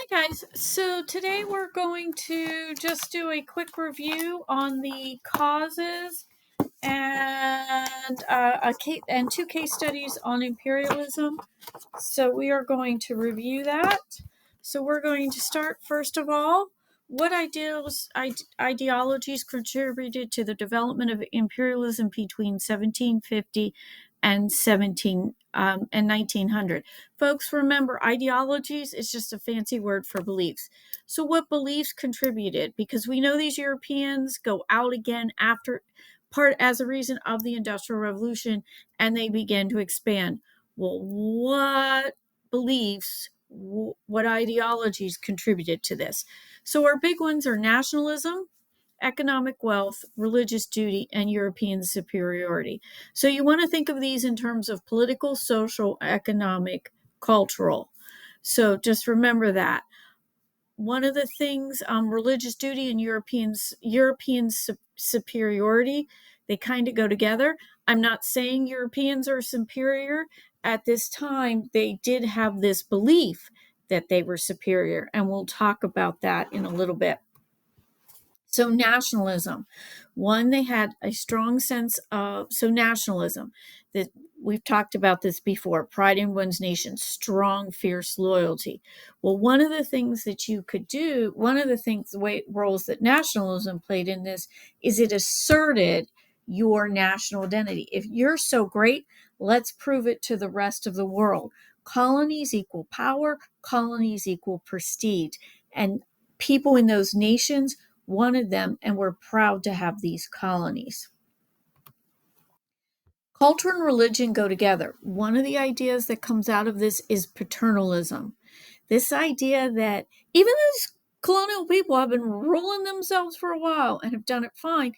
Hi guys, so today we're going to just do a quick review on the causes and two case studies on imperialism. So we are going to review that. So we're going to start first of all, what ideologies contributed to the development of imperialism between 1750 and 1900. Folks, remember, ideologies is just a fancy word for beliefs. So what beliefs contributed? Because we know these Europeans go out again after part as a reason of the Industrial Revolution, and they begin to expand. Well, what beliefs, what ideologies contributed to this? So our big ones are nationalism, economic wealth, religious duty, and European superiority. So you want to think of these in terms of political, social, economic, cultural. So just remember that. One of the things, religious duty and European superiority, they kind of go together. I'm not saying Europeans are superior. At this time, they did have this belief that they were superior, and we'll talk about that in a little bit. So nationalism, one, they had a strong sense of, so nationalism, that we've talked about this before, pride in one's nation, strong, fierce loyalty. Well, one of the things that you could do, one of the things, the roles that nationalism played in this is it asserted your national identity. If you're so great, let's prove it to the rest of the world. Colonies equal power, colonies equal prestige. And people in those nations wanted them and were proud to have these colonies. Culture and religion go together. One of the ideas that comes out of this is paternalism. This idea that even those colonial people have been ruling themselves for a while and have done it fine,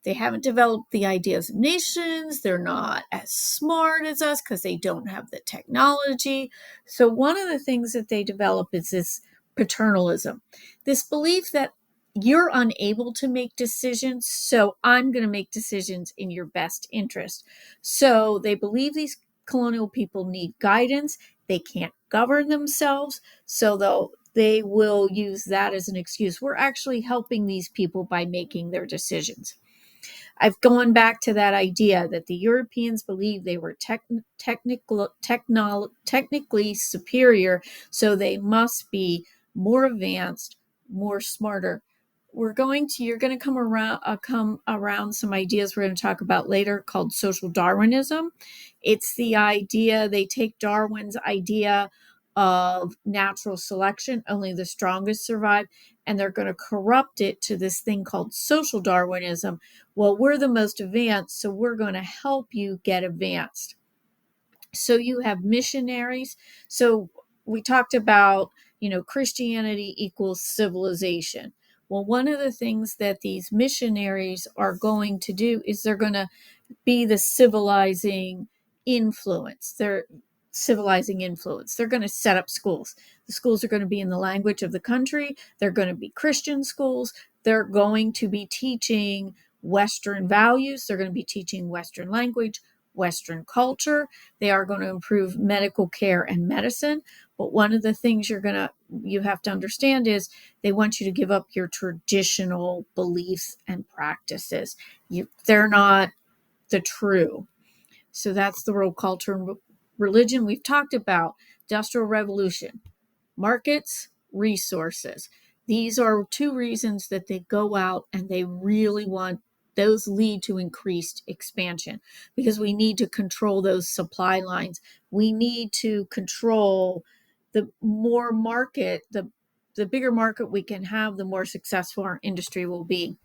they haven't developed the ideas of nations. They're not as smart as us because they don't have the technology. So one of the things that they develop is this paternalism, this belief that you're unable to make decisions, so I'm going to make decisions in your best interest. So they believe these colonial people need guidance. They can't govern themselves, so they will use that as an excuse. We're actually helping these people by making their decisions. I've gone back to that idea that the Europeans believed they were technically superior, so they must be more advanced, more smarter. You're going to come around some ideas we're going to talk about later called social Darwinism. It's the idea, they take Darwin's idea of natural selection, only the strongest survive, and they're going to corrupt it to this thing called social Darwinism. Well, we're the most advanced, so we're going to help you get advanced. So you have missionaries. So we talked about, Christianity equals civilization. Well, one of the things that these missionaries are going to do is they're going to be the civilizing influence. They're going to set up schools. The schools are going to be in the language of the country. They're going to be Christian schools. They're going to be teaching Western values. They're going to be teaching Western language, Western culture. They are going to improve medical care and medicine. But one of the things you have to understand is they want you to give up your traditional beliefs and practices. They're not the true. So that's the role culture and religion. We've talked about industrial revolution, markets, resources. These are two reasons that they go out and they really want those lead to increased expansion because we need to control those supply lines. We need to control the more market, the bigger market we can have, the more successful our industry will be.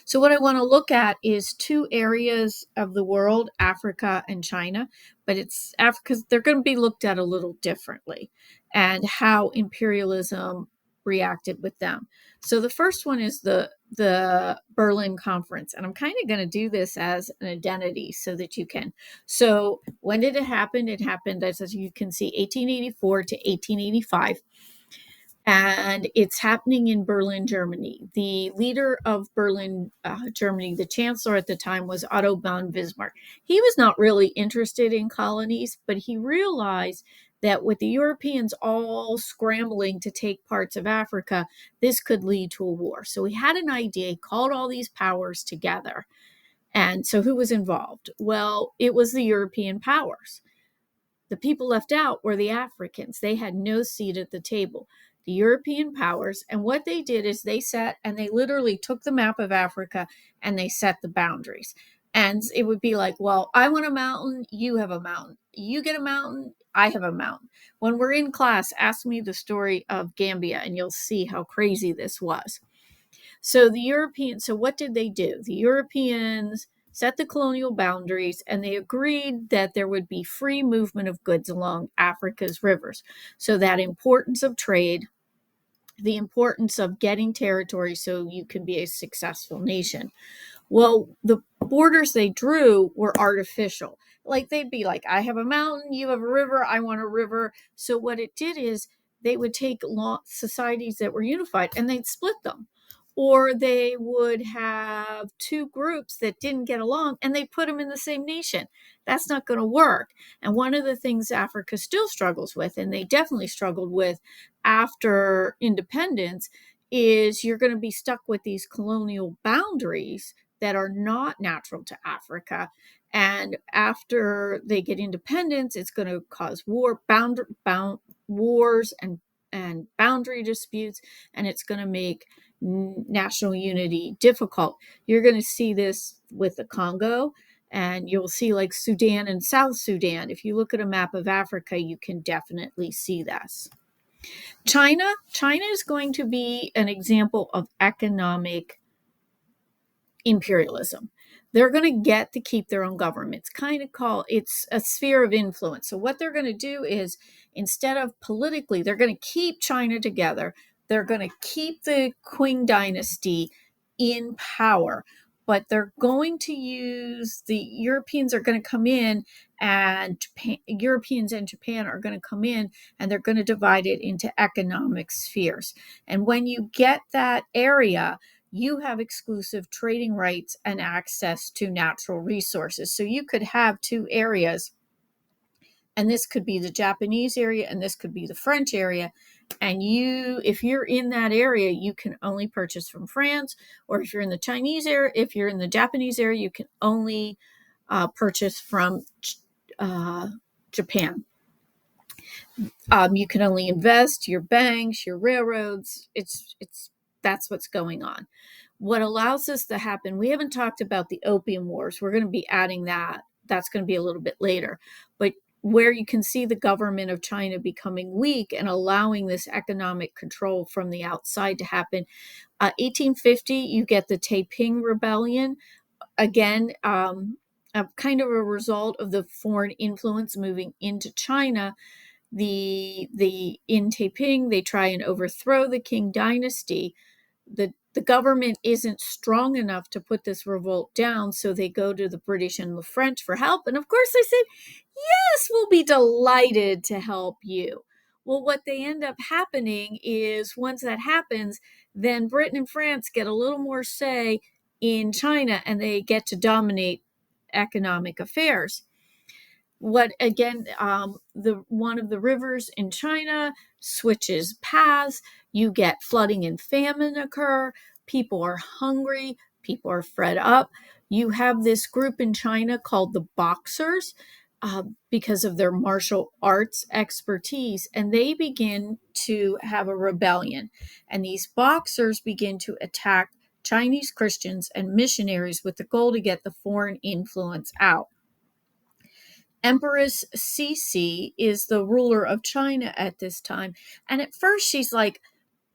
So what I want to look at is two areas of the world, Africa and China, but it's Africa, they're going to be looked at a little differently and how imperialism reacted with them. So the first one is the Berlin Conference, and I'm kind of going to do this as an identity so that you can. So when did it happen? It happened, as you can see, 1884 to 1885. And it's happening in Berlin, Germany. The leader of Berlin, Germany, the chancellor at the time was Otto von Bismarck. He was not really interested in colonies, but he realized that with the Europeans all scrambling to take parts of Africa, this could lead to a war. So he had an idea, he called all these powers together. And so who was involved? Well, it was the European powers. The people left out were the Africans. They had no seat at the table. The European powers, and what they did is they sat and they literally took the map of Africa and they set the boundaries. And it would be like, well, I want a mountain, you have a mountain. You get a mountain, I have a mountain. When we're in class, ask me the story of Gambia and you'll see how crazy this was. So what did they do? The Europeans set the colonial boundaries and they agreed that there would be free movement of goods along Africa's rivers. So that importance of trade, the importance of getting territory so you can be a successful nation. Well, the borders they drew were artificial. Like they'd be like, I have a mountain, you have a river, I want a river. So what it did is they would take societies that were unified and they'd split them. Or they would have two groups that didn't get along and they put them in the same nation. That's not going to work. And one of the things Africa still struggles with, and they definitely struggled with after independence, is you're going to be stuck with these colonial boundaries that are not natural to Africa. And after they get independence, it's going to cause wars and boundary disputes, and it's going to make national unity difficult. You're going to see this with the Congo, and you'll see like Sudan and South Sudan. If you look at a map of Africa, you can definitely see this. China is going to be an example of economic imperialism. They're going to get to keep their own government. It's a sphere of influence. So what they're going to do is, instead of politically, they're going to keep China together. They're going to keep the Qing dynasty in power, but they're going to use the Europeans are going to come in, and Europeans and Japan are going to come in, and they're going to divide it into economic spheres. And when you get that area, you have exclusive trading rights and access to natural resources. So you could have two areas, and this could be the Japanese area and this could be the French area. And if you're in that area, you can only purchase from France, or if you're in the Chinese area, if you're in the Japanese area, you can only purchase from Japan. You can only invest, your banks, your railroads. That's what's going on. What allows this to happen, we haven't talked about the Opium Wars. We're going to be adding that. That's going to be a little bit later. But where you can see the government of China becoming weak and allowing this economic control from the outside to happen. 1850, you get the Taiping Rebellion. Again, kind of a result of the foreign influence moving into China. In Taiping, they try and overthrow the Qing dynasty. The government isn't strong enough to put this revolt down, so they go to the British and the French for help. And of course they say, yes, we'll be delighted to help you. Well, what they end up happening is, once that happens, then Britain and France get a little more say in China, and they get to dominate economic affairs. One of the rivers in China switches paths. You get flooding and famine occur. People are hungry. People are fed up. You have this group in China called the Boxers, because of their martial arts expertise, and they begin to have a rebellion. And these Boxers begin to attack Chinese Christians and missionaries with the goal to get the foreign influence out. Empress Cixi is the ruler of China at this time. And at first she's like,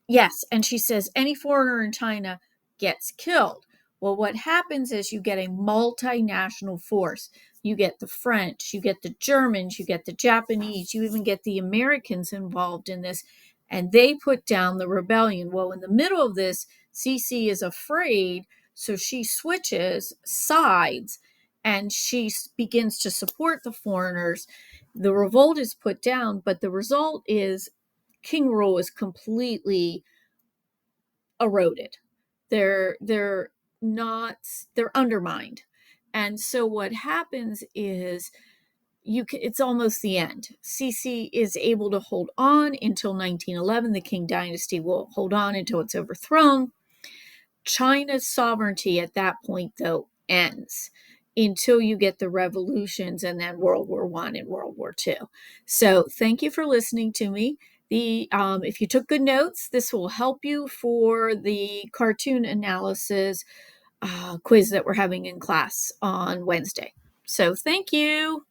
yes. And she says any foreigner in China gets killed. Well, what happens is you get a multinational force. You get the French, you get the Germans, you get the Japanese, you even get the Americans involved in this. And they put down the rebellion. Well, in the middle of this, Cixi is afraid. So she switches sides and she begins to support the foreigners. The revolt is put down, but the result is king rule is completely eroded. They're undermined. And so what happens is it's almost the end. Sisi is able to hold on until 1911. The Qing dynasty will hold on until it's overthrown. China's sovereignty at that point, though, ends until you get the revolutions and then World War I and World War II. So thank you for listening to me. If you took good notes, this will help you for the cartoon analysis quiz that we're having in class on Wednesday. So thank you.